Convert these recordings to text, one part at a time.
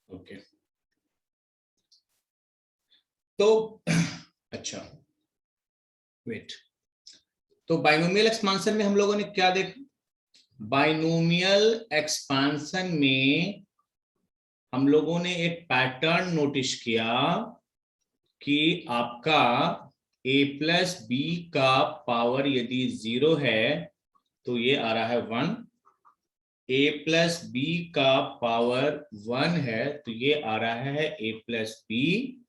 Okay तो अच्छा wait, तो बाइनोमियल एक्सपांशन में हम लोगों ने क्या देखा? बाइनोमियल एक्सपांशन में हम लोगों ने एक पैटर्न नोटिस किया कि आपका a प्लस बी का पावर यदि 0 है तो ये आ रहा है 1, a प्लस बी का पावर 1 है तो ये आ रहा है a प्लस बी,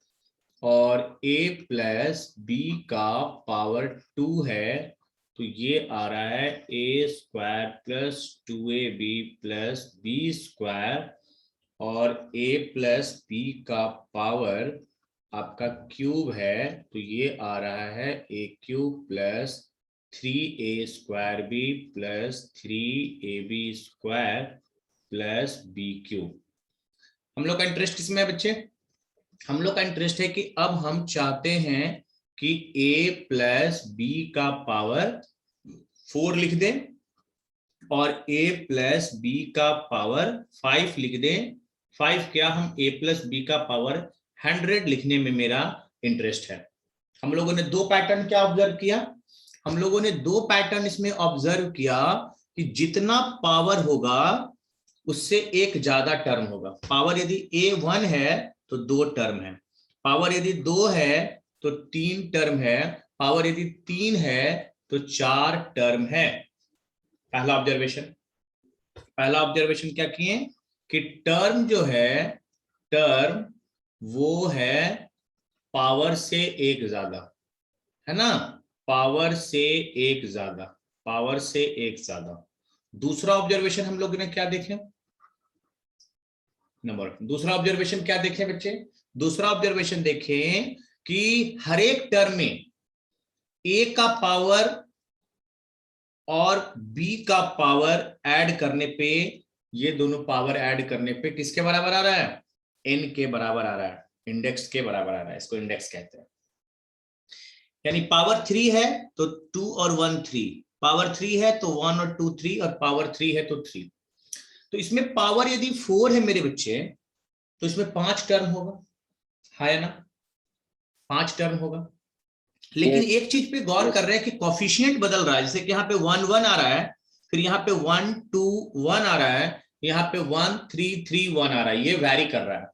और a प्लस बी का पावर 2 है तो ये आ रहा है a square plus 2ab plus B square, और a प्लस बी का पावर आपका क्यूब है तो ये आ रहा है a cube plus 3a square B plus 3ab square plus B cube. हम लोग का इंटरेस्ट इसमें है बच्चे, हम लोग का इंटरेस्ट है कि अब हम चाहते हैं कि a प्लस बी का पावर 4 लिख दें और a प्लस बी का पावर 5 लिख दें। 5 क्या, हम a प्लस बी का पावर 100 लिखने में मेरा इंटरेस्ट है। हम लोगों ने दो पैटर्न क्या ऑब्जर्व किया? हम लोगों ने दो पैटर्न इसमें ऑब्जर्व किया कि जितना पावर होगा उससे एक ज्यादा टर्म होगा। पावर यदि a1 है तो 2 टर्म है, पावर यदि 2 है तो 3 टर्म है, पावर यदि 3 है तो 4 टर्म है। पहला ऑब्जर्वेशन क्या किए कि टर्म जो है, टर्म वो है पावर से एक ज्यादा, है ना, पावर से एक ज्यादा, पावर से एक ज्यादा। दूसरा ऑब्जर्वेशन हम लोग ने क्या देखे? दूसरा ऑब्जर्वेशन क्या देखे बच्चे? दूसरा ऑब्जर्वेशन देखें कि हर एक टर्म में a का पावर और b का पावर ऐड करने पे, ये दोनों पावर ऐड करने पे किसके बराबर आ रहा है? n के बराबर आ रहा है, इंडेक्स के बराबर आ रहा है, इसको इंडेक्स कहते हैं। यानी पावर 3 है तो 2 और 1 3, पावर 3 है तो 1 और 2 3, और पावर 3 है तो 3। तो इसमें पावर यदि 4 है मेरे बच्चे तो इसमें 5 टर्म होगा, है ना, 5 टर्म होगा। लेकिन एक चीज पे गौर कर रहे हैं कि कॉफिशिएंट बदल रहा है, जैसे कि यहाँ पे 1 1 आ रहा है, फिर यहाँ पे 1 2 1 आ रहा है, यहाँ पे 1 3 3 1 आ रहा है, ये वैरी कर रहा है,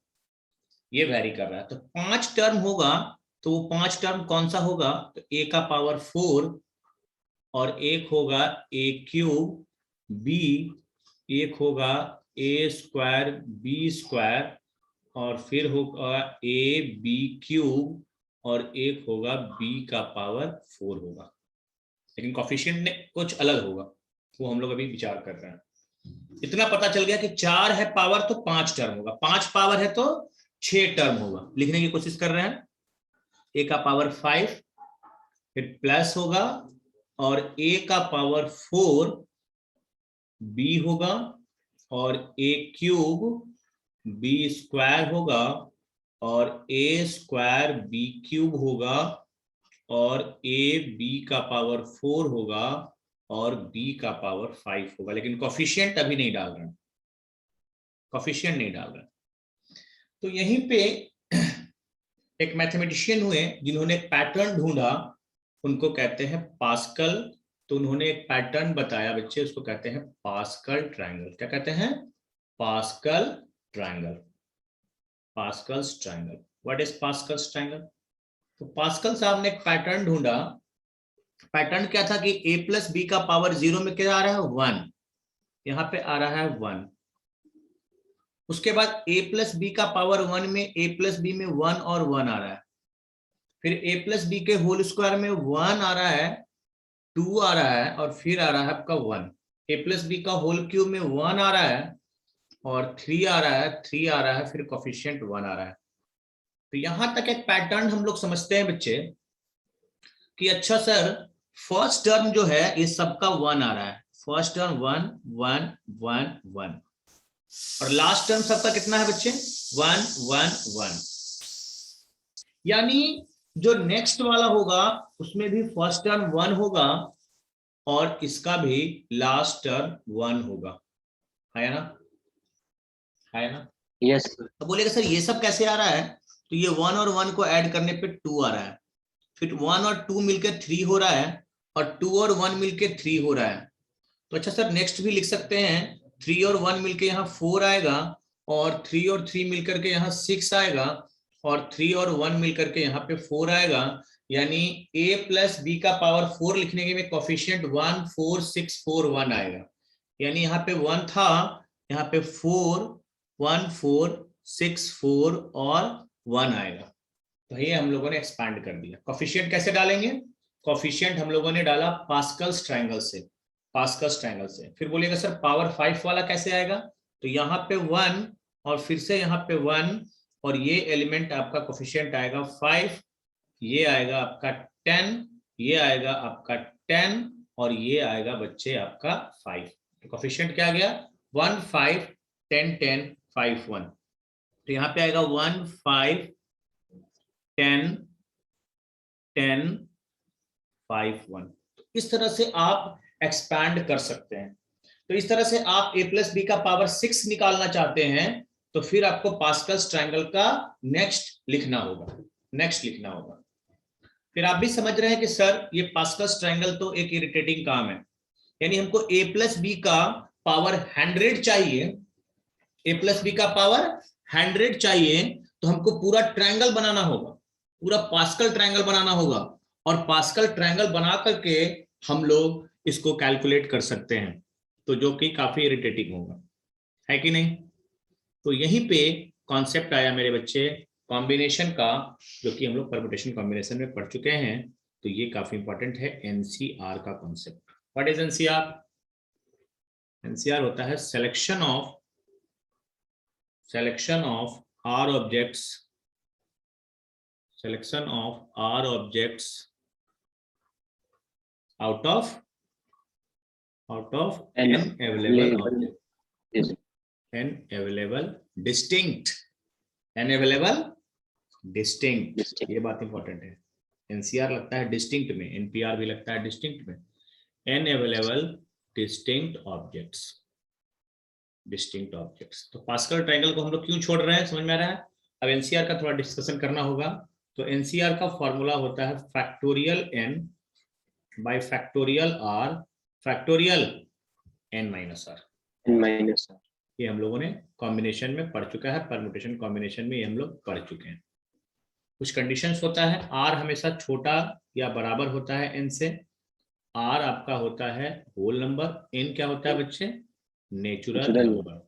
ये वैरी कर रहा है। तो 5 टर्म होगा, तो वो 5 टर्म कौन सा होगा? तो a का पावर 4, और एक होगा a क्यूब b, एक होगा a स्क्वायर b स्क्वायर, और फिर होगा a b क्यूब, और एक होगा b का पावर 4 होगा। लेकिन कॉफिशिएंट ने कुछ अलग होगा, वो हम लोग अभी विचार कर रहे हैं। इतना पता चल गया कि 4 है पावर तो 5 टर्म होगा, 5 पावर है तो 6 टर्म होगा। लिखने की कोशिश कर रहे हैं, a का पावर 5 फिर प्लस होगा, और a का पावर 4 b होगा, और a क्यूब b स्क्वायर होगा, और a स्क्वायर b क्यूब होगा, और a b का पावर 4 होगा, और b का पावर 5 होगा। लेकिन कॉफिशिएंट अभी नहीं डाल रहे, कॉफिशिएंट नहीं डाल रहे। तो यहीं पे एक मैथमेटिशियन हुए जिन्होंने एक पैटर्न ढूंढा, उनको कहते हैं पास्कल। तो उन्होंने एक पैटर्न बताया बच्चे, उसको कहते हैं पास्कल ट्रायंगल। क्या कहते हैं? Pascal triangle, Pascal's triangle. What is Pascal's triangle? तो पास्कल साहब ने एक पैटर्न ढूंढा। पैटर्न क्या था कि a प्लस बी का पावर 0 में क्या आ रहा है? 1, यहाँ पे आ रहा है 1। उसके बाद a प्लस बी का पावर 1 में a प्लस बी में 1 और 1 आ रहा है, फिर a प्लस बी के होल स्क्वायर में 1 आ रहा है, 2 आ रहा है, और फिर आ रहा है आपका 1। a प्लस बी का होल क्यूब में 1 आ रहा है, और 3 आ रहा है, 3 आ रहा है, फिर कोफिशिएंट 1 आ रहा है। तो यहां तक एक पैटर्न हम लोग समझते हैं बच्चे कि अच्छा सर, फर्स्ट टर्म जो है ये सबका 1 आ रहा है, फर्स्ट टर्म 1 1 1 1, और लास्ट टर्म सबका कितना है बच्चे? 1 1 1। यानी जो नेक्स्ट वाला होगा उसमें भी फर्स्ट टर्म 1 होगा, और इसका भी लास्ट टर्म 1 होगा, है ना, है ना। यस। तो बोलेगा सर ये सब कैसे आ रहा है, तो ये 1 और 1 को ऐड करने पे 2 आ रहा है, फिर 1 और 2 मिलकर 3 हो रहा है, और 2 और 1 मिलकर 3 हो रहा है। तो अच्छा सर नेक्स्ट भी लिख सकते हैं, 3 और 1 मिलके यहाँ 4 आएगा, और 3 और 3 मिलकर के यहाँ 6 आएगा, और 3 और 1 मिलकर के यहाँ पे 4 आएगा। यानी a प्लस बी का पावर 4 लिखने के में कोफिशिएंट 1 4 6 4 1 आएगा। यानी यहाँ पे 1 था, यहाँ पे 4 1 4 6 4 और 1 आएगा। तो ये हम लोगों ने एक्सपैंड कर दिया। कोफिशिएंट कैसे डालेंगे, कोफिशिएंट हम लोगों ने डाला पास्कल्स ट्रायंगल से, पास्कल्स ट्रायंगल से। फिर बोलिएगा सर पावर 5 वाला कैसे आएगा, तो यहाँ पे 1 और फिर से यहाँ पे 1, और ये एलिमेंट आपका कोफिशिएंट आएगा 5, ये आएगा आपका 10, ये आएगा आपका 10, और ये आएगा बच्चे आपका 5। तो कोफिशिएंट क्या आ गया, 1 5 10 10 5 1। तो यहाँ पे आएगा 1 5 10 10 5 1। तो इस तरह से आप एक्सपैंड कर सकते हैं। तो इस तरह से आप a प्लस बी का पावर 6 निकालना चाहते हैं, तो फिर आपको पास्कल्स ट्रायंगल का नेक्स्ट लिखना होगा, नेक्स्ट लिखना होगा। फिर आप भी समझ रहे हैं कि सर ये पास्कल्स ट्रायंगल तो एक इरिटेटिंग काम है, यानी हमको a प्लस बी का पावर 100 चाहिए, a प्लस बी का पावर 100 चाहिए, तो हमको पूरा ट्रायंगल बनाना होगा, पूरा पास्कल ट्रायंगल बनाना होगा, और पास्कल ट्रायंगल बना करके हम लोग इसको कैलकुलेट कर सकते हैं, तो जो कि काफी इरिटेटिंग होगा, है कि नहीं। तो यहीं पे कॉन्सेप्ट आया मेरे बच्चे कॉम्बिनेशन का, जो कि हम लोग परम्यूटेशन कॉम्बिनेशन में पढ़ चुके हैं। तो ये काफी इंपॉर्टेंट है, एनसीआर का concept. What is NCR, NCR होता है selection of R objects, selection of R objects out of n available objects, yes. n available distinct, n available distinct। ये बात इंपॉर्टेंट है, एनसीआर लगता है डिस्टिंक्ट में, एनपीआर भी लगता है डिस्टिंक्ट में। n available distinct objects, distinct objects. तो पास्कल ट्रायंगल को हम लोग क्यों छोड़ रहे हैं, समझ में आ रहा है। अब एनसीआर का थोड़ा डिस्कशन करना होगा। तो एनसीआर का फॉर्मूला होता है factorial n bye factorial r factorial n minus r। ये हम लोगों ने कॉम्बिनेशन में पढ़ चुका है, परम्यूटेशन कॉम्बिनेशन में ये हम लोग पढ़ चुके हैं। कुछ कंडीशंस होता है, r हमेशा छोटा या बराबर होता है n से, r आपका होता है होल नंबर, n क्या होता है बच्चे, नेचुरल नंबर।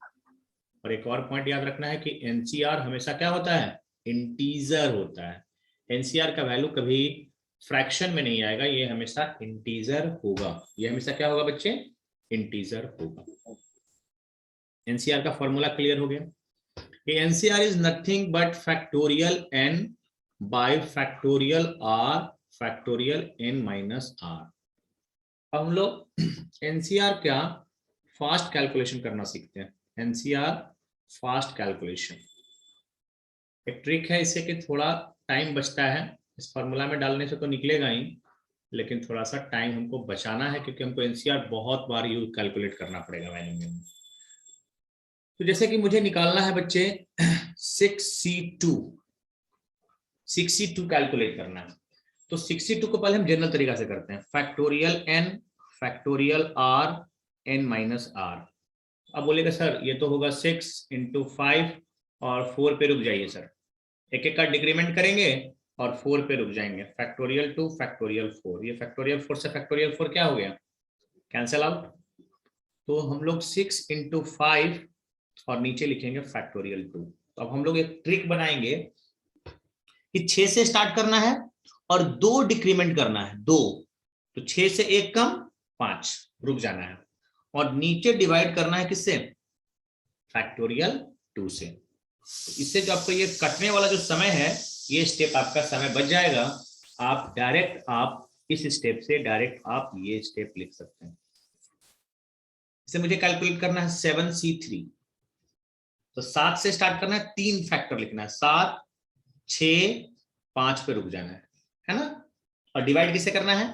और एक और पॉइंट याद रखना है कि एनसीआर हमेशा क्या होता है, इंटीजर होता है। एनसीआर का वैल्यू कभी फ्रैक्शन में नहीं आएगा, ये हमेशा इंटीजर होगा, ये हमेशा क्या होगा बच्चे, इंटीजर होगा। एनसीआर का फॉर्मूला क्लियर हो गया कि NCR is nothing but factorial n bye factorial r factorial n minus r। अब हम लोग एनसीआर क्या फास्ट कैलकुलेशन करना सीखते हैं, एनसीआर फास्ट कैलकुलेशन। एक ट्रिक है इससे कि थोड़ा टाइम बचता है, इस फॉर्मूला में डालने से तो निकलेगा ही, लेकिन थोड़ा सा टाइम हमको बचाना है, क्योंकि हमको एनसीआर बहुत बार यूज कैलकुलेट करना पड़ेगा वैल्यू में। तो जैसे कि मुझे निकालना है बच्चे 6c2 कैलकुलेट करना है। तो 6c2 को पहले हम जनरल तरीका से करते हैं, factorial n factorial r n minus r। अब बोलेगा सर ये तो होगा 6 × 5 और 4 पे रुक जाइए सर, एक एक का डिक्रीमेंट करेंगे और 4 पे रुक जाएंगे, फैक्टोरियल 2 फैक्टोरियल 4। ये फैक्टोरियल 4 से फैक्टोरियल 4 क्या हो गया, कैंसिल आउट। तो हम लोग 6 × 5 और नीचे लिखेंगे फैक्टोरियल 2। तो अब हम लोग एक ट्रिक बनाएंगे कि 6 से स्टार्ट करना है और 2 डिक्रीमेंट करना है, 2। तो 6 से 1 कम 5 रुक जाना है, और नीचे डिवाइड करना है किससे, फैक्टोरियल 2 से। इससे जो आपको ये कटने वाला जो समय है, ये स्टेप आपका समय बच जाएगा। आप डायरेक्ट आप इस स्टेप से डायरेक्ट आप ये स्टेप लिख सकते हैं। इसे मुझे कैलकुलेट करना है 7c3, तो 7 से स्टार्ट करना है, 3 फैक्टर लिखना है, 7 6 5 पे रुक जाना है ना। और डिवाइड किसे करना है,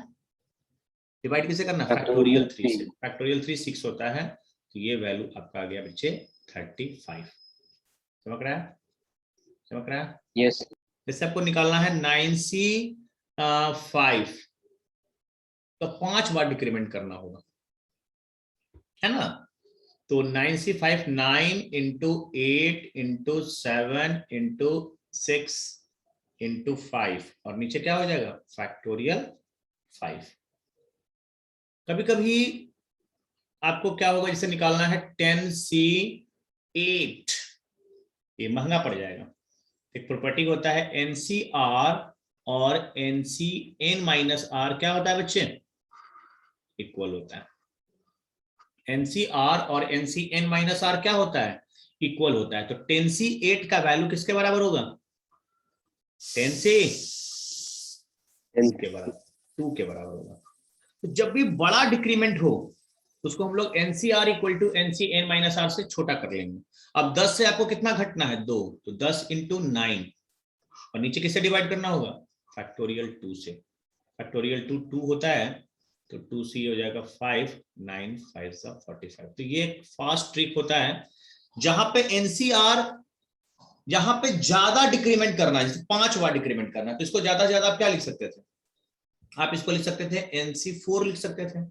डिवाइड किसे करना है, फैक्टोरियल 3 से। फैक्टोरियल 3 6 होता है, तो ये वैल्यू आपका आ गया बच्चे 35। चमक रहा है, चमक रहा है? यस। जैसे आपको निकालना है 9C5, तो 5 बार डिक्रीमेंट करना होगा, है ना? तो 9C5 9 into 8 into 7 into 6 into 5 और नीचे क्या हो जाएगा? फैक्टोरियल 5। कभी कभी आपको क्या होगा, जैसे निकालना है 10C8, ये महंगा पड़ जाएगा। एक प्रॉपर्टी होता है NCR और NCN माइनस R, क्या होता है बच्चे? इक्वल होता है। NCR और NCN माइनस R क्या होता है? इक्वल होता है। तो 10C8 का वैल्यू किसके बराबर होगा? 10C के बराबर, 2 के बराबर होगा। तो जब भी बड़ा डिक्रीमेंट हो उसको हम लोग NCR equal to NCN minus R से छोटा कर लेंगे। अब 10 से आपको कितना घटना है? 2, तो 10 इंटू 9 और नीचे किससे डिवाइड करना होगा? फैक्टोरियल 2 से। फैक्टोरियल 2 होता है तो 2C हो जाएगा 5, 9 5 45। तो ये एक फास्ट ट्रिक होता है जहां पे NCR, जहां पे ज्यादा डिक्रीमेंट करना है, जैसे 5 बार डिक्रीमेंट करना है, तो इसको ज्यादा ज्यादा आप क्या लिख सकते थे? आप इसको लिख सकते थे NC4 लिख सकते थे।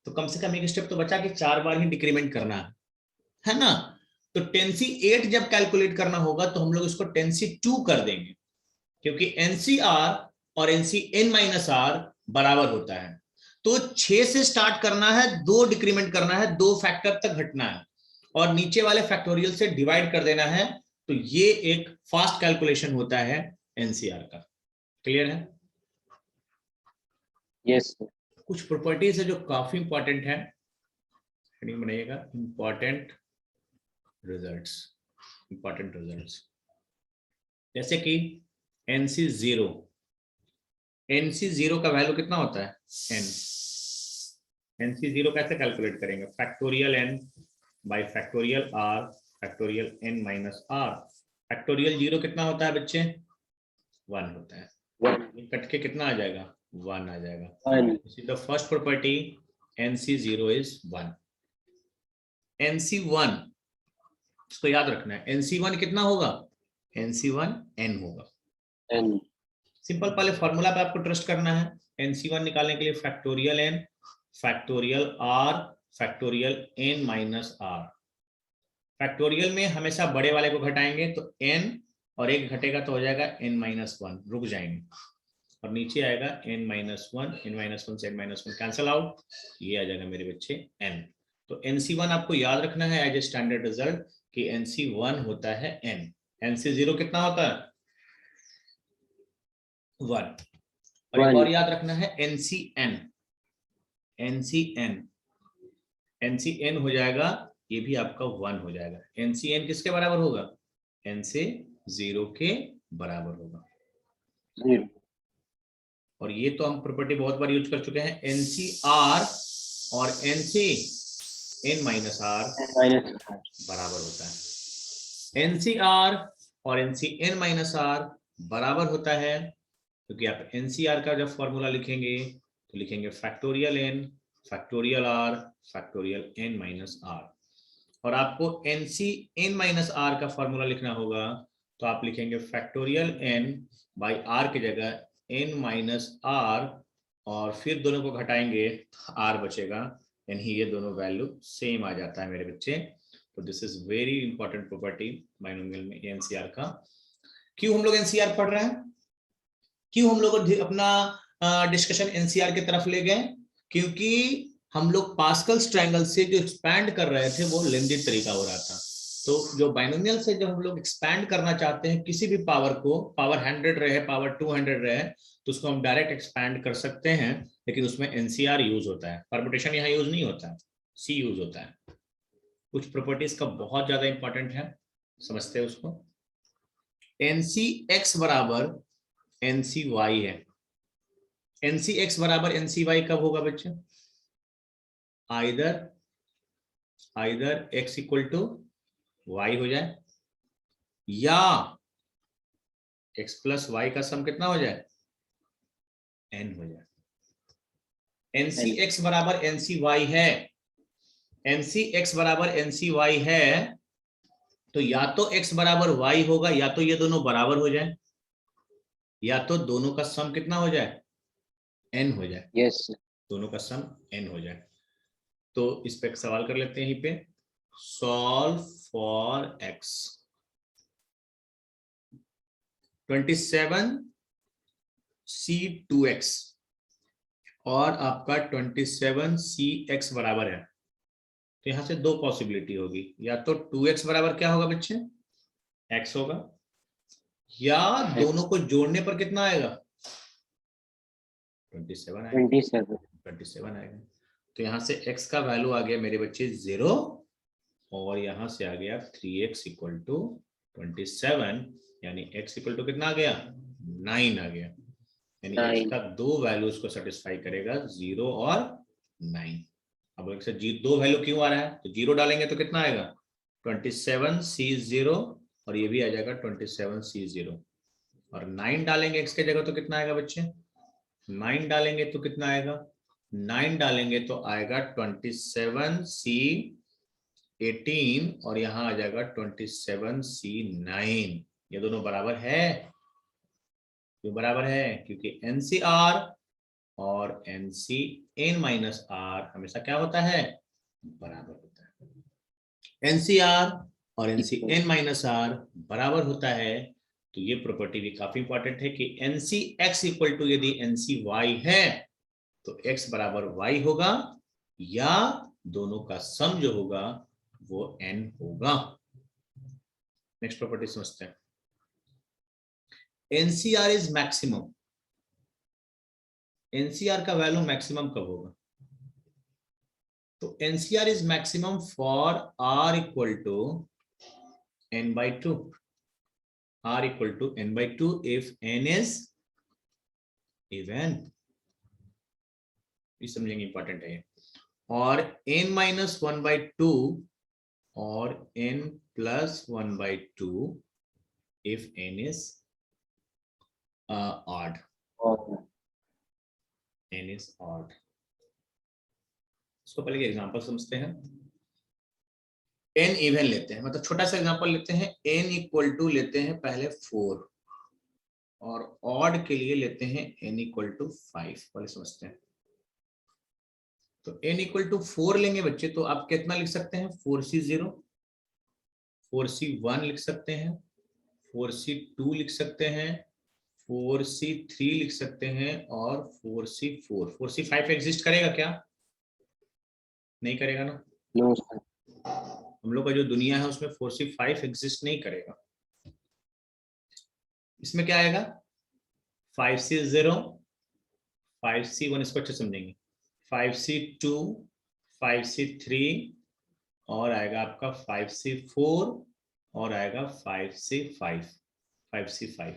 तो कम से कम एक स्टेप तो बचा कि 4 बार ही डिक्रीमेंट करना है ना? तो 10C8 जब कैलकुलेट करना होगा तो हम लोग इसको 10C2 कर देंगे, क्योंकि NCR और NCN माइनस R बराबर होता है। तो 6 से स्टार्ट करना है, 2 डिक्रीमेंट करना है, 2 फैक्टर तक घटना है और नीचे वाले फैक्टोरियल से डिवाइड कर देना है। तो ये एक फास्ट कैलकुलेशन होता है NCR का। क्लियर है? यस। कुछ प्रॉपर्टीज है जो काफी इंपॉर्टेंट है, हेडिंग बनाइएगा, इंपॉर्टेंट रिजल्ट्स। इंपॉर्टेंट रिजल्ट्स जैसे कि NC0, NC0 का वैल्यू कितना होता है? n। NC0 कैसे कैलकुलेट करेंगे? Factorial n by factorial r factorial n minus r। Factorial 0 कितना होता है बच्चे? 1 होता है। कट के कितना आ जाएगा? 1 आ जाएगा। This is the first property, NC0 is 1। NC1 इसको याद रखना है, NC1 कितना होगा? NC1 n होगा। सिंपल, पहले फॉर्मूला पे आपको ट्रस्ट करना है। NC1 निकालने के लिए factorial n factorial r factorial n minus r। Factorial में हमेशा बड़े वाले को घटाएंगे तो n और एक घटेगा तो हो जाएगा n माइनस 1, रुक जाएंगे और नीचे आएगा n माइनस 1, n माइनस 1 से n माइनस 1 कैंसिल आउट, ये आ जाएगा मेरे बच्चे n। तो NC1 आपको याद रखना है एज ए स्टैंडर्ड रिजल्ट कि NC1 होता है n। NC0 कितना होता है? 1। और एक और याद रखना है NCN। NCN हो जाएगा, ये भी आपका 1 हो जाएगा। NCN किसके बराबर होगा? n से 0 के बराबर होगा। और ये तो हम प्रॉपर्टी बहुत बार यूज कर चुके हैं। NCR और NCN माइनस R बराबर होता है। NCR और NCN माइनस R बराबर होता है क्योंकि आप NCR का जब फॉर्मूला लिखेंगे तो लिखेंगे factorial n factorial r factorial n minus r। और आपको NCN माइनस r का फॉर्मूला लिखना होगा तो आप लिखेंगे फैक्टोरियल n बाई r की जगह n माइनस r और फिर दोनों को घटाएंगे r बचेगा, यानी ये दोनों वैल्यू सेम आ जाता है मेरे बच्चे। तो this is very important property binomial में NCR का। क्यों हम लोग NCR पढ़ रहे हैं? क्यों हम लोग अपना डिस्कशन NCR की तरफ ले गए? क्योंकि हम लोग पास्कल्स ट्रायंगल से जो एक्सपैंड कर रहे थे वो लेंदी तरीका हो रहा था। तो जो बाइनोमियल से जब हम लोग एक्सपैंड करना चाहते हैं किसी भी पावर को, पावर 100 रहे पावर 200 रहे, तो उसको हम डायरेक्ट एक्सपैंड कर सकते हैं, लेकिन उसमें NCR यूज होता है, परम्यूटेशन यहाँ यूज नहीं होता है, C यूज होता है। कुछ प्रॉपर्टीज का बहुत ज्यादा इंपॉर्टेंट है, समझते हैं उसको। NCX बराबर NCY है। NCX बराबर NCY कब होगा बच्चे? Either x equal to y हो जाए या x प्लस y का सम कितना हो जाए? n हो जाए। NCX बराबर NCY है, NCX बराबर NCY है, तो या तो x बराबर y होगा, या तो ये दोनों बराबर हो जाए, या तो दोनों का सम कितना हो जाए, n हो जाए। यस दोनों का सम n हो जाए। तो इस पे एक सवाल कर लेते हैं यहीं पे, सॉल्व फॉर x 27 c2x और आपका 27 cx बराबर है। तो यहां से दो पॉसिबिलिटी होगी, या तो 2x बराबर क्या होगा बच्चे, x होगा, या दोनों को जोड़ने पर कितना आएगा, 27 आएगा। 27 आएगा। तो यहां से x का वैल्यू आ गया मेरे बच्चे 0, और यहां से आ गया 3x इक्वल टू 27, यानी x इक्वल टू कितना आ गया, 9 आ गया। यानी x का दो वैल्यूज को सेटिस्फाई करेगा, 0 और 9। अब एक से दो वैल्यू क्यों आ रहा है, तो 0 डालेंगे तो कितना आएगा 27c0, और ये भी आ जाएगा 27c0, और 9 डालेंगे x के जगह तो कितना आएगा बच्चे, 9 डालेंगे तो कितना आएगा, 9 डालेंगे तो आएगा 27c18, और यहां आ जाएगा 27c9। ये दोनों बराबर है, क्यों बराबर है, क्योंकि NCR और NCN-R हमेशा क्या होता है, बराबर होता है। NCR और NCN-R बराबर होता है, तो ये प्रॉपर्टी भी काफी इंपॉर्टेंट है कि NCX इक्वल टू यदि NCY है तो X बराबर Y होगा, या दोनों का सम जो होगा वो N होगा। नेक्स्ट प्रॉपर्टी समझते हैं, NCR इज मैक्सिमम। NCR का वैल्यू मैक्सिमम कब होगा, तो NCR is maximum for R equal to n/2, R equal to n/2 if n is even, ये समझेंगे, इंपॉर्टेंट है ये, और n-1/2 और n+1/2 if n is odd, n is odd। इसको पहले एग्जांपल समझते हैं। n इवन लेते हैं, मतलब छोटा सा एग्जांपल लेते हैं, n इक्वल टू लेते हैं पहले 4, और ऑड के लिए लेते हैं n इक्वल टू 5। पहले समझते हैं, तो n इक्वल टू 4 लेंगे बच्चे, तो आप कितना लिख सकते हैं, 4c0, 4c1 लिख सकते हैं, 4c2 लिख सकते हैं, 4c3 लिख सकते हैं, और 4c4। 4c5 एग्जिस्ट करेगा क्या, नहीं करेगा ना, नो हम लोग का जो दुनिया है उसमें 4c5 एग्जिस्ट नहीं करेगा। इसमें क्या आएगा, 5c0, 5c1, इसको अच्छे समझेंगे, 5c2, 5c3, और आएगा आपका 5c4, और आएगा 5c5, 5c5।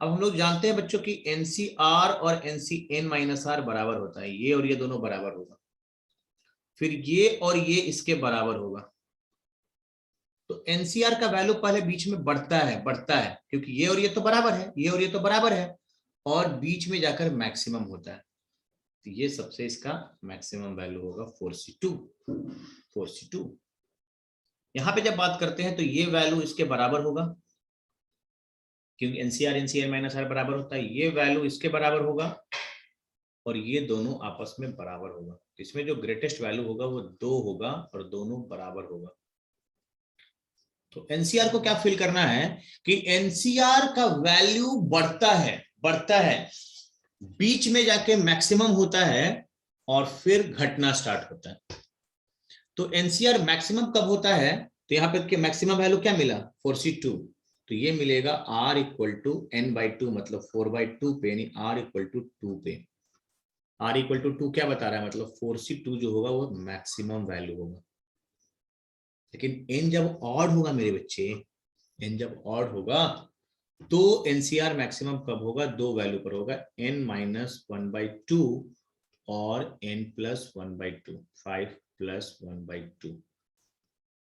अब हम लोग जानते हैं बच्चों की NCR और NCN-R बराबर होता है, ये और ये दोनों बराबर होगा, फिर ये और ये इसके बराबर होगा। तो NCR का वैल्यू पहले बीच में बढ़ता है, क्योंकि ये और ये तो बराबर है, ये और ये तो बराबर है, और बीच में जाकर मैक्सिमम होता है, तो ये सबसे इसका मैक्सिमम वैल्यू होगा 4c2। यहां पे जब बात करते हैं तो ये वैल्यू इसके बराबर होगा, क्योंकि NCR NCN-R बराबर होता है, ये वैल्यू इसके बराबर होगा, और ये दोनों आपस में बराबर होगा। इसमें जो ग्रेटेस्ट वैल्यू होगा वो 2 होगा, और दोनों बराबर होगा। तो NCR को क्या फिल करना है कि NCR का वैल्यू बढ़ता है, बीच में जाके मैक्सिमम होता है, और फिर घटना स्टार्ट होता है। तो NCR मैक्सिमम कब होता है, तो यहाँ पे मैक्सिमम वैल्यू क्या मिला, 4c2, तो ये मिलेगा R इक्वल टू n/2, मतलब 4/2 पे, यानी R इक्वल टू 2 पे। R इक्वल टू 2 क्या बता रहा है, मतलब 4c2 जो होगा वो मैक्सिमम वैल्यू होगा। लेकिन n जब ऑड होगा मेरे बच्चे, n जब ऑड होगा तो NCR मैक्सिमम कब होगा, दो वैल्यू पर होगा, n-1/2 और n+1/2, 5+1/2,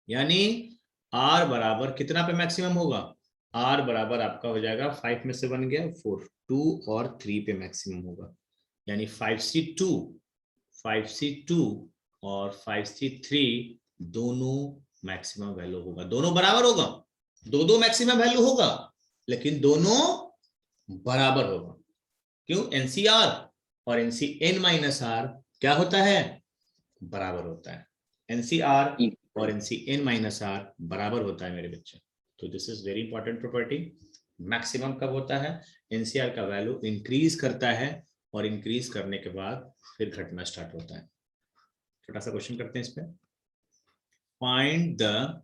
यानी R बराबर कितना पे मैक्सिमम होगा, R बराबर आपका हो जाएगा 5 में से 1 गया 4, 2 और 3 पे मैक्सिमम होगा, यानी 5c2 और 5c3 दोनों मैक्सिमम वैल्यू होगा। दोनों बराबर होगा, दो मैक्सिमम वैल्यू होगा, लेकिन दोनों बराबर होगा। क्यों? एनसीआर और एनसीएन माइनस आर क्या होता है? बराबर होता है। एनसीआर और एनसीएन माइनस आर बराबर होता है मेरे बच्चे। तो this is very important property. Maximum कब होता है? एनसीआर का वैल्यू इंक्रीज करता है और इंक्रीज करने के बाद फिर घटना स्टार्ट होता है। छोटा सा क्वेश्चन करते हैं इस पे। Find the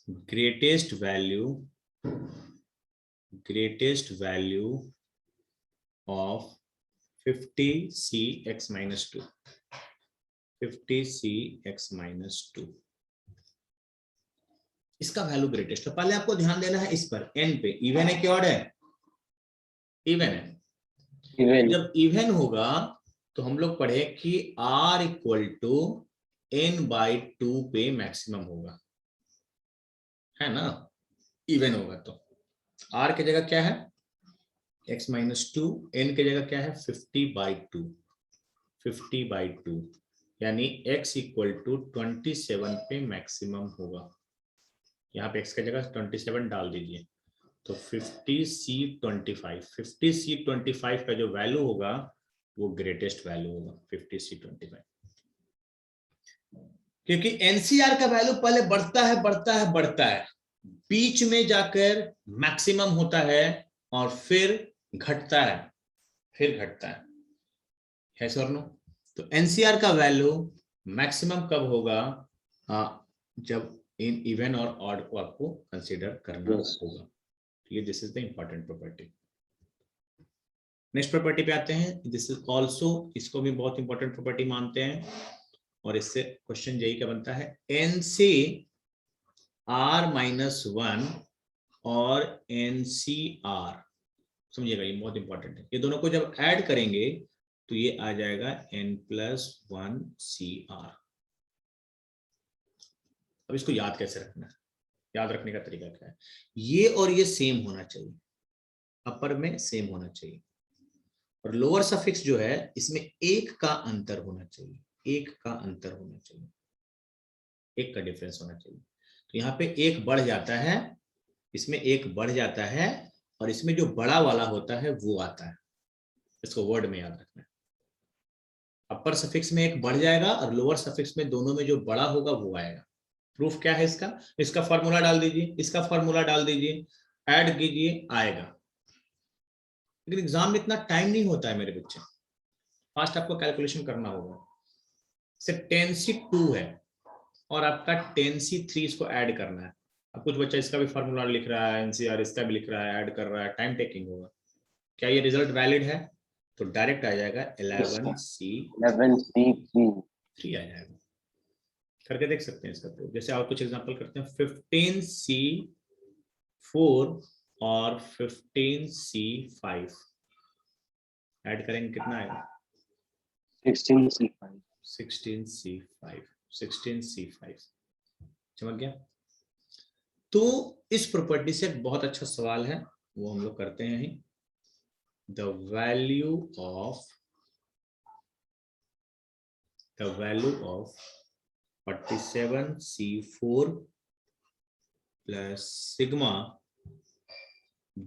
greatest value of 50cx minus 2, 50cx minus 2। इसका वैल्यू ग्रेटेस्ट है। पहले आपको ध्यान देना है इस पर, एन पे। इवन है कि ऑड है? इवन है। जब इवन होगा तो हम लोग पढ़े कि r इक्वल टू n/2 पे मैक्सिमम होगा, है ना? इवन होगा तो r की जगह क्या है? x minus 2, n की जगह क्या है? 50/2, 50/2 यानी x इक्वल टू 27 पे मैक्सिमम होगा। यहाँ पे x की जगह 27 डाल दीजिए तो 50c25, 50c25 का जो वैल्यू होगा वो ग्रेटेस्ट वैल्यू होगा, 50c25। क्योंकि एनसीआर का वैल्यू पहले बढ़ता है बढ़ता है बढ़ता है, बीच में जाकर मैक्सिमम होता है और फिर घटता है, फिर घटता है। Yes or no? तो एनसीआर का वैल्यू मैक्सिमम कब होगा? जब इन इवन और ऑड को आपको कंसीडर करना होगा। ये this is the important property. Next property पे आते हैं। दिस इज ऑल्सो, इसको भी बहुत इंपॉर्टेंट प्रॉपर्टी मानते हैं और इससे क्वेश्चन यही क्या बनता है? एन से r-1 और एन सी आर, समझिएगा ये बहुत इंपॉर्टेंट है। ये दोनों को जब ऐड करेंगे तो ये आ जाएगा n+1 CR। अब इसको याद कैसे रखना है? याद रखने का तरीका क्या है? ये और ये सेम होना चाहिए, अपर में सेम होना चाहिए, और लोअर सफिक्स जो है इसमें एक का अंतर होना चाहिए, एक का अंतर होना चाहिए, एक का डिफरेंस होना चाहिए। तो यहाँ पे एक बढ़ जाता है, इसमें एक बढ़ जाता है, और इसमें जो बड़ा वाला होता है वो आता है। इसको वर्ड में याद रखना है। अपर सफिक्स में एक बढ़ जाएगा और लोअर सफिक्स में दोनों में जो बड़ा होगा वो आएगा। प्रूफ क्या है इसका? इसका फॉर्मूला डाल दीजिए, इसका फॉर्मूला डाल दीजिए, ऐड कीजिए, आएगा। लेकिन एग्जाम में इतना टाइम नहीं होता है मेरे बच्चे, फास्ट आपको कैलकुलेशन करना होगा। सिर्फ 10c2 है और आपका 10c3 इसको ऐड करना है। अब कुछ बच्चा इसका भी फॉर्मूला लिख रहा है, एनसीआर इसका भी लिख रहा है, ऐड कर रहा है, टाइम टेकिंग होगा। क्या ये रिजल्ट वैलिड है? तो डायरेक्ट आ जाएगा 11c3 आ जाएगा। करके देख सकते हैं इसका प्रूफ। जैसे और कुछ एग्जांपल करते हैं। 15c4 और 15c5 ऐड करेंगे कितना आएगा? 16c5, 16c5 समझ गया? तो इस प्रॉपर्टी से एक बहुत अच्छा सवाल है, वो हम लोग करते हैं। The value of 47c4 plus sigma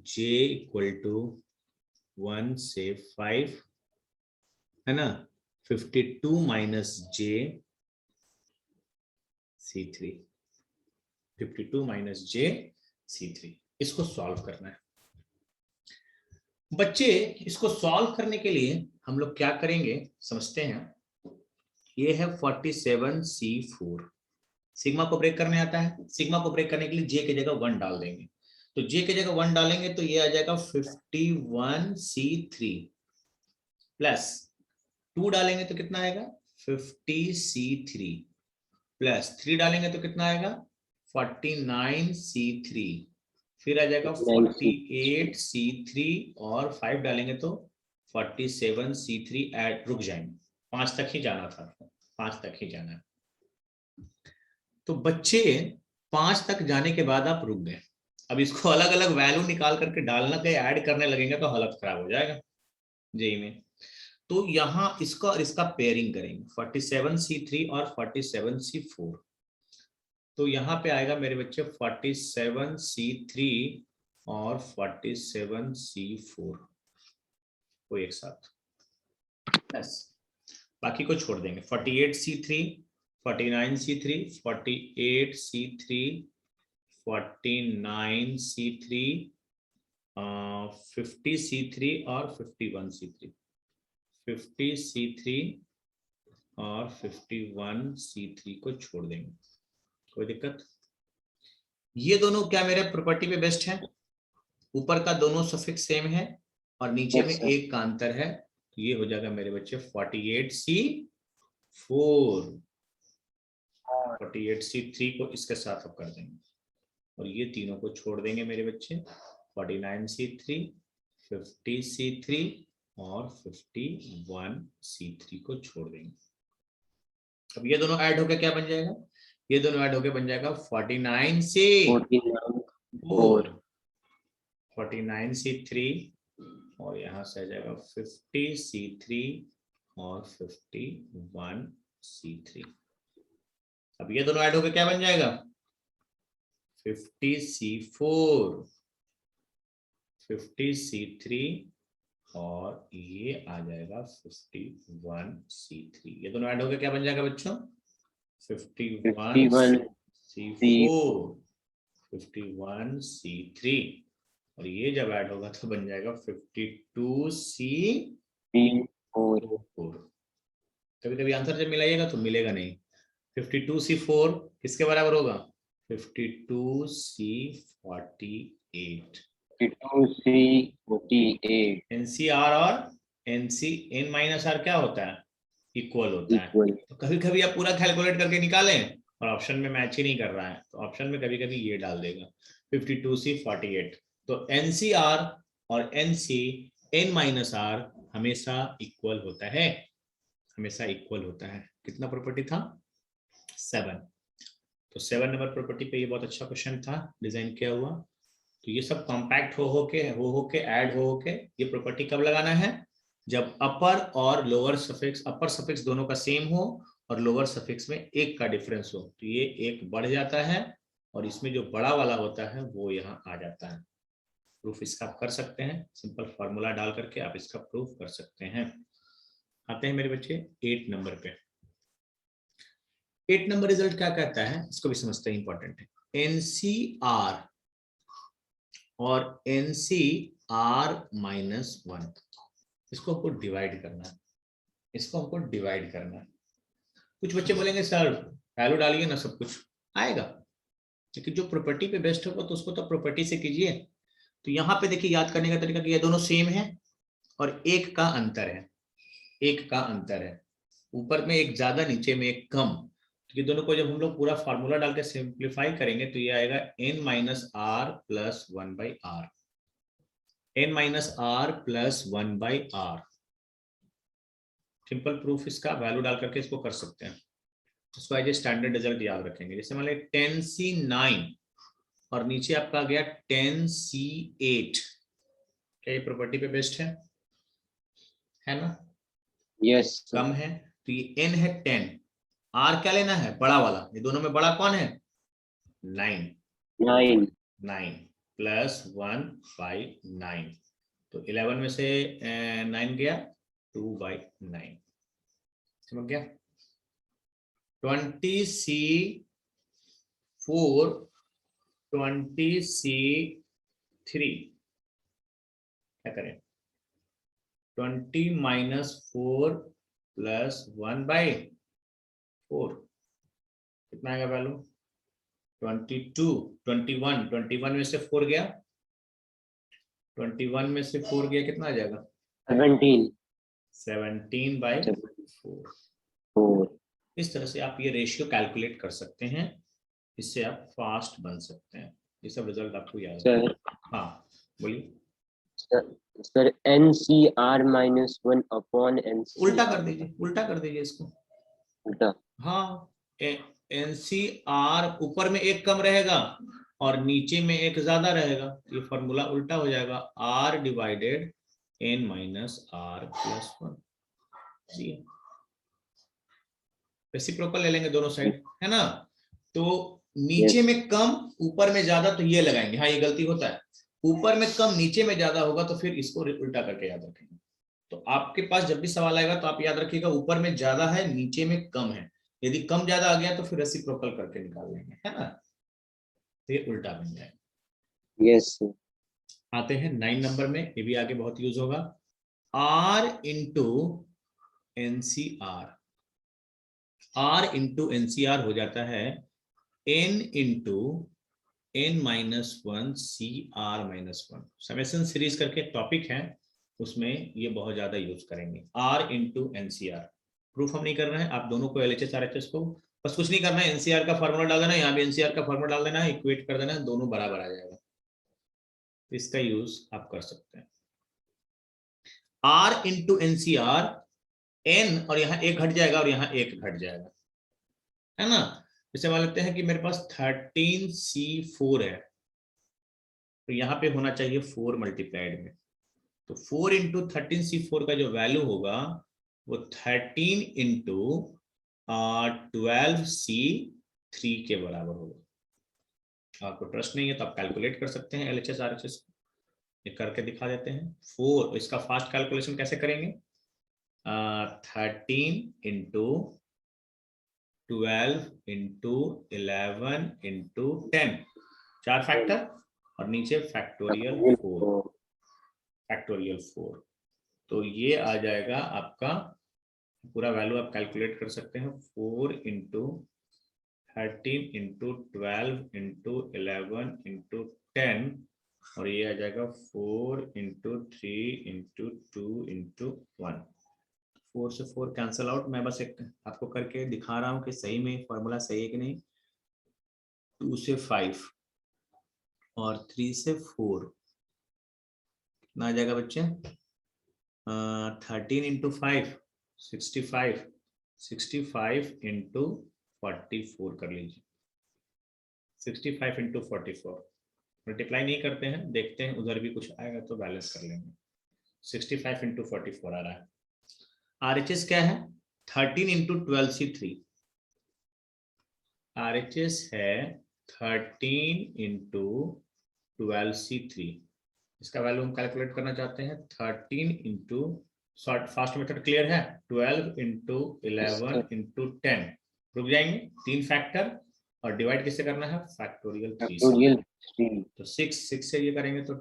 j equal to 1 से 5 है ना, 52 minus j c3, 52 minus j c3। इसको सॉल्व करना है बच्चे। इसको सॉल्व करने के लिए हम लोग क्या करेंगे समझते हैं। ये है 47c4, सिग्मा को ब्रेक करने आता है। सिग्मा को ब्रेक करने के लिए j की जगह 1 डाल देंगे, तो j की जगह 1 डालेंगे तो ये आ जाएगा 51c3 प्लस 2 डालेंगे तो कितना आएगा? 50c3 प्लस 3 डालेंगे तो कितना आएगा? 49c3, फिर आ जाएगा 48c3 और 5 डालेंगे तो 47c3। ऐड रुक जाएंगे, 5 तक ही जाना था, 5 तक ही जाना है। तो बच्चे 5 तक जाने के बाद आप रुक गए। अब इसको अलग अलग वैल्यू निकाल करके डालना के ऐड करने लगेंगे तो हालत खराब हो जाएगा जेई में। तो यहां इसका और इसका पेयरिंग करेंगे, 47c3 और 47c4। तो यहाँ पे आएगा मेरे बच्चे 47C3 और 47C4 को एक साथ, बस बाकी को छोड़ देंगे। 48C3, 49C3, 48C3, 49C3, 50C3 और 51C3, 50C3 और 51C3 को छोड़ देंगे, कोई दिक्कत? ये दोनों क्या मेरे प्रॉपर्टी पे बेस्ट है? ऊपर का दोनों सफिक्स सेम है और नीचे में एक का अंतर है, तो ये हो जाएगा मेरे बच्चे 48C4, 48C3 को इसके साथ अब कर देंगे और ये तीनों को छोड़ देंगे मेरे बच्चे, 49C3, 50C3 और 51C3 को छोड़ देंगे। अब ये दोनों ऐड होकर क्या बन जाएगा? ये दोनों ऐड होकर बन जाएगा 49C4, 49C3 और यहां से आ जाएगा 50C3 और 51C3। अब ये दोनों ऐड होकर क्या बन जाएगा? 50C4, 50C3 और ये आ जाएगा 51C3। ये दोनों ऐड होकर क्या बन जाएगा बच्चों? 51C4, 51C3 और ये जब ऐड होगा तो बन जाएगा 52C4। कभी कभी आंसर जब मिलाइएगा तो मिलेगा नहीं। 52C4 किसके बराबर होगा? 52C48। 52C48। NCR और N-R क्या होता है? इक्वल होता है। तो कभी कभी आप पूरा कैलकुलेट करके निकालें और ऑप्शन में मैच ही नहीं कर रहा है, तो ऑप्शन में कभी कभी ये डाल देगा 52C48। तो NCR और N-R हमेशा इक्वल होता है, हमेशा इक्वल होता है। कितना प्रॉपर्टी था? 7। तो 7 नंबर प्रॉपर्टी पे ये बहुत अच्छा क्वेश्चन था, डिजाइन किया हुआ। तो ये सब कॉम्पैक्ट हो के ऐड हो के ये प्रॉपर्टी कब लगाना है? जब अपर और लोअर सफिक्स, अपर सफिक्स दोनों का सेम हो और लोअर सफिक्स में एक का डिफरेंस हो, तो ये एक बढ़ जाता है और इसमें जो बड़ा वाला होता है वो यहाँ आ जाता है। प्रूफ इसका आप कर सकते हैं, सिंपल फॉर्मूला डाल करके आप इसका प्रूफ कर सकते हैं। आते हैं मेरे बच्चे 8 नंबर पे। 8 नंबर रिजल्ट क्या कहता है इसको भी समझते हैं, इंपॉर्टेंट है। NCR और NCR-1 इसको हमको डिवाइड करना है, इसको हमको डिवाइड करना है। कुछ बच्चे बोलेंगे सर वैल्यू डालिए ना, सब कुछ आएगा, लेकिन जो प्रॉपर्टी पे बेस्ट होगा तो उसको तो प्रॉपर्टी से कीजिए। तो यहाँ पे देखिए याद करने का तरीका कि ये दोनों सेम है और एक का अंतर है, एक का अंतर है, ऊपर में एक ज्यादा नीचे में एक कम। तो ये दोनों को जब हम लोग पूरा फार्मूला डाल के सिंप्लीफाई करेंगे तो ये आएगा N-R + 1/R, N-R + 1/R। Simple proof इसका वैल्यू डाल करके इसको कर सकते हैं। इसको एज ए स्टैंडर्ड रिजल्ट याद रखेंगे। जैसे मान लीजिए 10C9 और नीचे आपका आ गया 10C8, क्या ये प्रॉपर्टी पे बेस्ट है ना? यस कम है तो ये N है 10, R क्या लेना है? बड़ा वाला। ये दोनों में बड़ा कौन है? 9 + 1/9, तो 11 में से 9 गया, 2/9। समझ गया? 20C4, 20C3 क्या करें? 20 - 4 + 1/4 कितना आएगा वैल्यू? 22, 21 में से 4 गया, 21 में से 4 गया, कितना आ जाएगा? 17/4। इस तरह से आप ये रेशियो कैलकुलेट कर सकते हैं, इससे आप फास्ट बन सकते हैं। ये सब रिजल्ट आपको याद है? हाँ बोलिए सर। NCR-1 अपॉन NCR, उल्टा कर दीजिए, उल्टा कर दीजिए इसको। उल्टा? हाँ, NCR ऊपर में एक कम रहेगा और नीचे में एक ज्यादा रहेगा, ये फॉर्मूला उल्टा हो जाएगा, R / N - R + 1। रेसिप्रोकल ले लेंगे दोनों साइड, है ना? तो नीचे Yes. में कम ऊपर में ज्यादा तो ये लगाएंगे, हाँ ये गलती होता है, ऊपर में कम नीचे में ज्यादा होगा तो फिर इसको उल्टा करके याद रखेंगे। तो आपके पास जब भी सवाल आएगा तो आप याद रखिएगा ऊपर में ज्यादा है नीचे में कम है, यदि कम ज्यादा आ गया तो फिर रेसिप्रोकल करके निकाल लेंगे, है ना, तो ये उल्टा बन जाएगा। Yes, sir. आते हैं 9 नंबर में, ये भी आगे बहुत यूज होगा, R into NCR. R into NCR हो जाता है N into n-1 CR-1। Summation series करके टॉपिक है, उसमें ये बहुत ज्यादा यूज करेंगे, R इंटू एनसीआर। प्रूफ हम नहीं कर रहे हैं, आप दोनों को LHS RHS को बस कुछ नहीं करना है, एनसीआर का फॉर्मूला डाल देना है, यहाँ भी एनसीआर का फॉर्मूला डाल देना है, इक्वेट कर देना है, दोनों बराबर आ जाएगा। इसका यूज आप कर सकते हैं। R इंटू एनसीआर, N और यहाँ एक घट जाएगा और यहाँ एक घट जाएगा, है ना। जैसे मान लेते हैं कि मेरे पास 13C4 है, तो यहाँ पे होना चाहिए 4 मल्टीप्लाइड में, तो 4 इंटू 13C4 का जो वैल्यू होगा वो 13 इंटू 12C3 के बराबर होगा। आपको ट्रस्ट नहीं है तो आप कैलकुलेट कर सकते हैं LHS RHS, ये करके दिखा देते हैं। 4, इसका फास्ट कैलकुलेशन कैसे करेंगे, 13 इंटू 12 इंटू 11 इंटू 10, 4 फैक्टर और नीचे फैक्टोरियल 4, फैक्टोरियल 4, तो ये आ जाएगा आपका पूरा वैल्यू, आप कैलकुलेट कर सकते हैं, 4 इंटू 13 इंटू 12 इंटू 11 इंटू 10, और ये आ जाएगा 4 इंटू 3 इंटू 2 इंटू 1। 4 से 4 कैंसल आउट, मैं बस एक आपको करके दिखा रहा हूँ कि सही में फॉर्मूला सही है कि नहीं। 2 से 5 और 3 से 4 कितना आ जाएगा बच्चे, 13 इंटू 5 65, 65 इंटू 44 कर लीजिए, 65 इंटू 44, मल्टीप्लाई नहीं करते हैं, देखते हैं उधर भी कुछ आएगा तो बैलेंस कर लेंगे। 65 इंटू 44 आ रहा है। RHS क्या है, 13 इंटू 12C3, RHS है 13 इंटू 12C3, इसका वैल्यू हम कैलकुलेट करना चाहते हैं, 13 into short fast method clear है, 12 इंटू 11 इंटू 10, रुक जाएंगे, 3 फैक्टर और डिवाइड किससे करना है, फैक्टोरियल 3 से, Factorial 3. तो 6 से ये करेंगे तो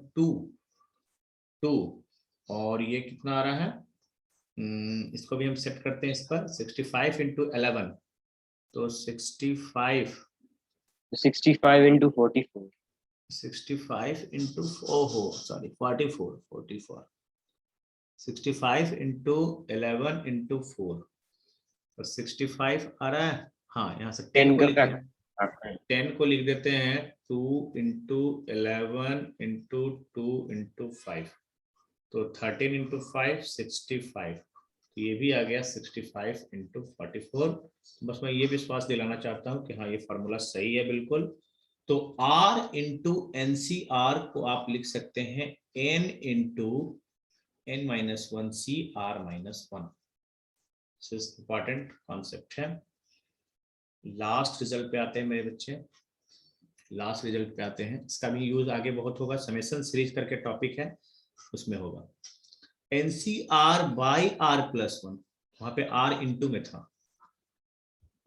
2 और ये कितना आ रहा है, इसको भी हम सेट करते हैं इस पर, 65 इंटू 11, तो 65 65 into 44. 65 इंटू ओहो सॉरी 44 65 इंटू 11 इंटू 4, तो 65 आ रहा है, हाँ यहाँ से 10 को का लिख factor. दें, 10 को लिख देते हैं 2 इंटू 11 इंटू 2 इंटू 5, तो 13 इंटू 5 65, तो ये भी आ गया 65 इंटू 44। बस मैं ये विश्वास दिलाना चाहता हूँ कि हाँ ये फॉर्मूला सही है बिल्कुल। तो R इंटू NCR को आप लिख सकते हैं N into n-1 CR-1, important concept है। लास्ट रिजल्ट पे आते हैं मेरे बच्चे, लास्ट रिजल्ट पे आते हैं, इसका भी यूज आगे बहुत होगा, समेशन सीरीज करके टॉपिक है उसमें होगा। NCR बाई R+1, वहां पे R इंटू में था,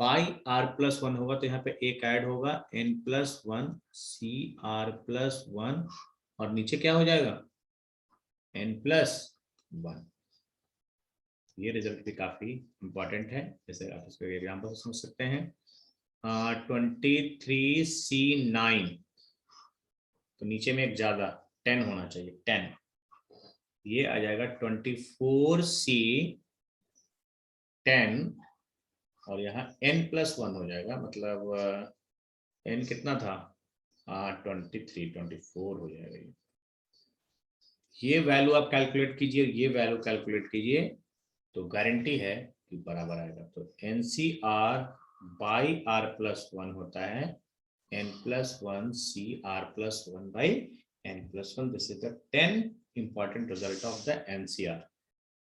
बाई R+1 होगा तो यहाँ पे एक ऐड होगा n+1 CR+1 और नीचे क्या हो जाएगा n+1। ये रिजल्ट भी काफी इंपॉर्टेंट है, जैसे आप इसको एग्जाम्पल से समझ सकते हैं। 23C9, तो नीचे में एक ज्यादा 10 होना चाहिए, 10, ये आ जाएगा 24C10 और यहाँ n+1 हो जाएगा, मतलब n कितना था, 24 हो जाएगा। ये वैल्यू आप कैलकुलेट कीजिए, ये वैल्यू कैलकुलेट कीजिए, तो गारंटी है कि बराबर आएगा। तो NCR बाई R+1 होता है n+1 CR+1 by n+1। This is the 10 important result of the NCR।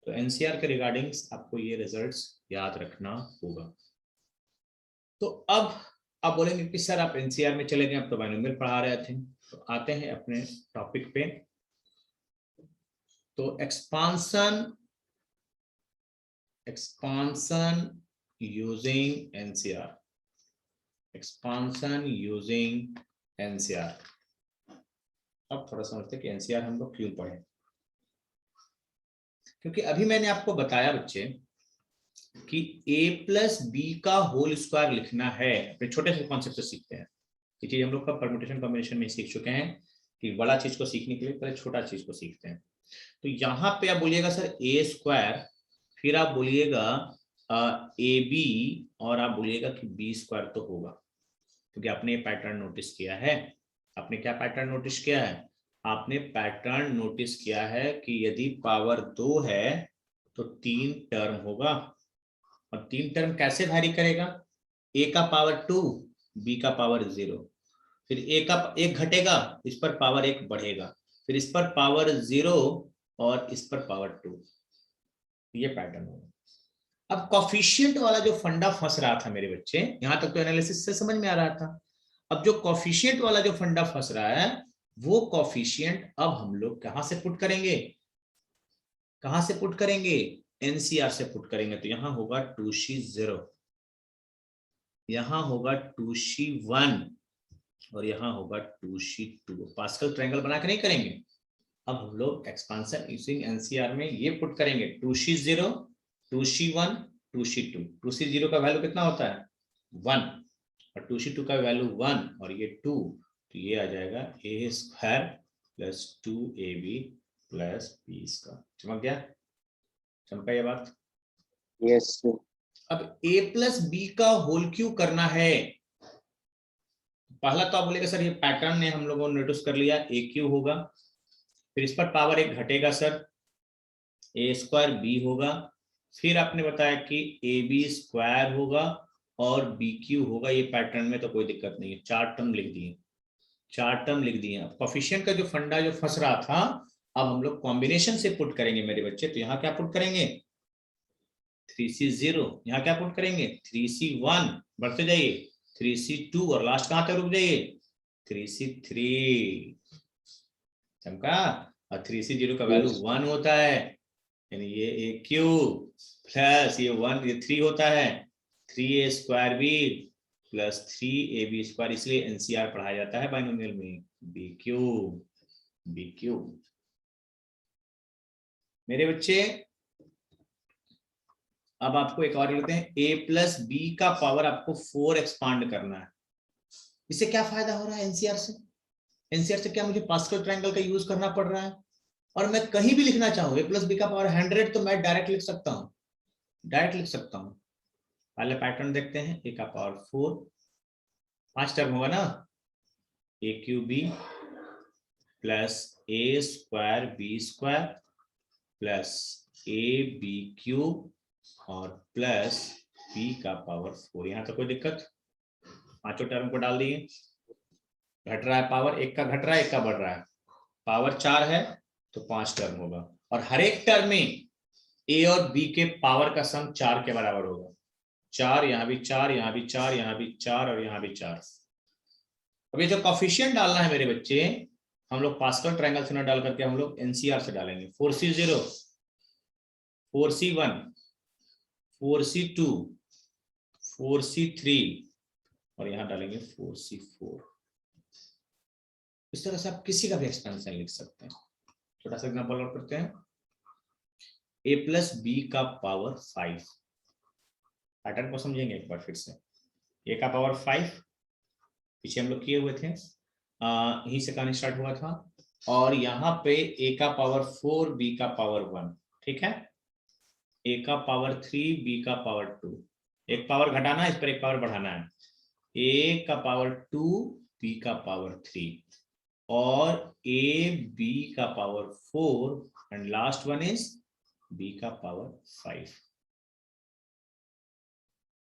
तो NCR के रिगार्डिंग आपको ये रिजल्ट्स याद रखना होगा। तो अब आप बोलेंगे कि सर आप एनसीआर में चले गए, अब तो बाइनोमियल पढ़ा रहे थे। तो आते हैं अपने टॉपिक पे। तो expansion using NCR, expansion using NCR. अब थोड़ा समझते हैं कि एनसीआर हम लोग क्यों पढ़े। क्योंकि अभी मैंने आपको बताया बच्चे कि a प्लस बी का होल स्क्वायर लिखना है। अपने छोटे से कॉन्सेप्ट से सीखते हैं। ये चीज हम लोग का परम्यूटेशन कॉम्बिनेशन में सीख चुके हैं कि बड़ा चीज को सीखने के लिए पहले छोटा चीज को सीखते हैं। तो यहाँ पे आप बोलिएगा सर ए स्क्वायर, फिर आप बोलिएगा ए बी, और आप बोलिएगा कि बी स्क्वायर तो होगा, क्योंकि आपने ये पैटर्न नोटिस किया है। आपने क्या पैटर्न नोटिस किया है? आपने पैटर्न नोटिस किया है कि यदि पावर 2 है तो 3 टर्म होगा। और 3 टर्म कैसे वैरी करेगा? ए का पावर 2, बी का पावर 0, फिर ए का 1 घटेगा, इस पर पावर 1 बढ़ेगा, फिर इस पर पावर 0 और इस पर पावर 2। ये पैटर्न होगा। अब कॉफिशिएंट वाला जो फंडा फंस रहा था मेरे बच्चे, यहां तक तो एनालिसिस से समझ में आ रहा था। अब जो कॉफिशिएंट वाला जो फंडा फंस रहा है, वो कॉफिशिएंट अब हम लोग कहां से पुट करेंगे? कहां से पुट करेंगे? एनसीआर से पुट करेंगे। तो यहां होगा 2C0, यहां होगा 2C1 और यहां होगा 2C2। पास्कल ट्रायंगल बना के नहीं करेंगे। अब हम लोग एक्सपांशन यूजिंग एनसीआर में ये पुट करेंगे 2C0, 2C1, 2C2। 2C0 का वैल्यू कितना होता है? 1, और 2C2 का वैल्यू 1 और ये 2। तो ये आ जाएगा A square plus 2AB plus B square. चमक गया? चमका ये बात? Yes sir. अब a प्लस बी का होल क्यों करना है? पहला तो आप बोलेगा सर ये पैटर्न ने हम लोगों ने नोटिस कर लिया, ए क्यू होगा, फिर इस पर पावर 1 घटेगा सर, ए स्क्वायर बी होगा, फिर आपने बताया कि ए बी स्क्वायर होगा और बी क्यू होगा। ये पैटर्न में तो कोई दिक्कत नहीं है, 4 टर्म लिख दिए, 4 टर्म लिख दिए। कॉफिशिएंट का जो फंडा जो फंस रहा था, अब हम लोग कॉम्बिनेशन से पुट करेंगे मेरे बच्चे। तो यहाँ क्या पुट करेंगे? 3C0। यहाँ क्या पुट करेंगे? 3C1, बढ़ते जाइए, 3C2 और लास्ट कहां तक रुक जाइए? 3C3। चमका? और 3C0 का वैल्यू 1 होता है, यानी ये ए क्यू प्लस ये 1, ये 3 होता है, 3A square B plus 3AB square. इसलिए एनसीआर पढ़ाया जाता है बाइनोमियल में, बी क्यू। मेरे बच्चे अब आपको एक और लेते हैं, ए प्लस बी का पावर आपको 4 एक्सपांड करना है। इससे क्या फायदा हो रहा है एनसीआर से? एनसीआर से क्या मुझे पास्कल ट्रायंगल का यूज करना पड़ रहा है? और मैं कहीं भी लिखना चाहूँ ए प्लस बी का पावर 100, तो मैं डायरेक्ट लिख सकता हूँ, डायरेक्ट लिख सकता हूँ। पहले पैटर्न देखते हैं, ए का पावर 4, 5 टर्म होगा ना, A Q B plus A square B square plus A B Q और प्लस बी का पावर 4। यहां तो कोई दिक्कत? पांचों टर्म को डाल दिए, घट रहा है पावर, एक का घट रहा है, एक का बढ़ रहा है। पावर 4 है तो 5 टर्म होगा, और हर एक टर्म में ए और बी के पावर का सम 4 के बराबर होगा। 4, यहां भी 4, यहां भी 4, यहां भी 4 और यहां भी 4। अब ये जो कॉफिशिएंट डालना है मेरे बच्चे, हम लोग पास्कल ट्रायंगल से ना डाल करके हम लोग एनसीआर से डालेंगे। 4C0, 4C1, 4C2, 4C3 और यहां डालेंगे 4C4। इस तरह से आप किसी का भी एक्सपेंशन लिख सकते हैं। छोटा सा एग्जांपल और करते हैं, a प्लस बी का पावर 5। पैटर्न को समझेंगे एक बार फिर से। a का पावर 5 पीछे हम लोग किए हुए थे, यहीं से कहानी स्टार्ट हुआ था। और यहाँ पे a का पावर 4, b का पावर 1, ठीक है। a का पावर 3, b का पावर 2, एक पावर घटाना है, इस पर एक पावर बढ़ाना है। a का पावर 2, b का पावर 3 और a b का power 4 and last one is b का पावर 5।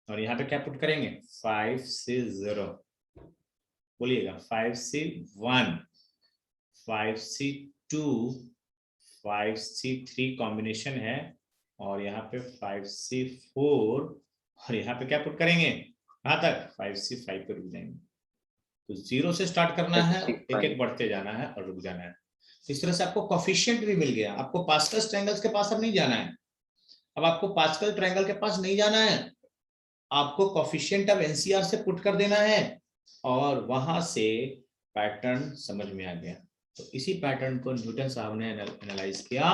और यहाँ पे क्या पुट करेंगे? 5C0, बोलिएगा 5C1, 5C2, 5C3 कॉम्बिनेशन है, और यहाँ पे 5C4 और यहाँ पे क्या पुट करेंगे? कहाँ तक 5C 5 पे रुक जाएंगे। तो 0 से स्टार्ट करना है, 5C, एक एक बढ़ते जाना है और रुक जाना है। इस तरह से आपको कोफिशिएंट भी मिल गया। आपको पास्कल ट्रायंगल्स के पास अब नहीं जाना है। अब आपको पास्कल ट्रायंगल के पास नहीं जाना है, आपको कोफिशिएंट अब एनसीआर से पुट कर देना है और वहां से पैटर्न समझ में आ गया। तो इसी पैटर्न को न्यूटन साहब ने एनालाइज किया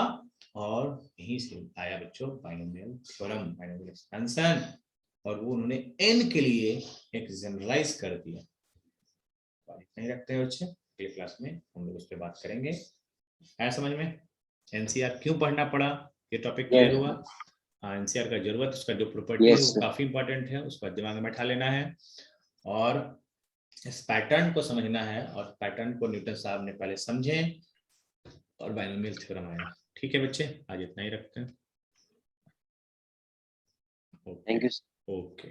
और यहीं से आया बच्चों बाइनोमियल थ्योरम, बाइनोमियल एक्सपेंशन, और वो उन्होंने n के लिए एक जनरलाइज कर दिया। नहीं रखते हैं बच्चे, अगले क्लास में हम लोग उस पर बात करेंगे। है समझ में? एनसीआर क्यों पढ़ना पड़ा, ये टॉपिक क्लियर हुआ। एनसीआर का जरूरत, उसका जो प्रॉपर्टी है वो काफी इंपॉर्टेंट है, उसका दिमाग में बैठा लेना है और इस पैटर्न को समझना है। और पैटर्न को न्यूटन साहब ने पहले समझे और बाइनोमियल थ्योरम आया। ठीक है बच्चे, आज इतना ही रखते हैं। Thank you. ओके।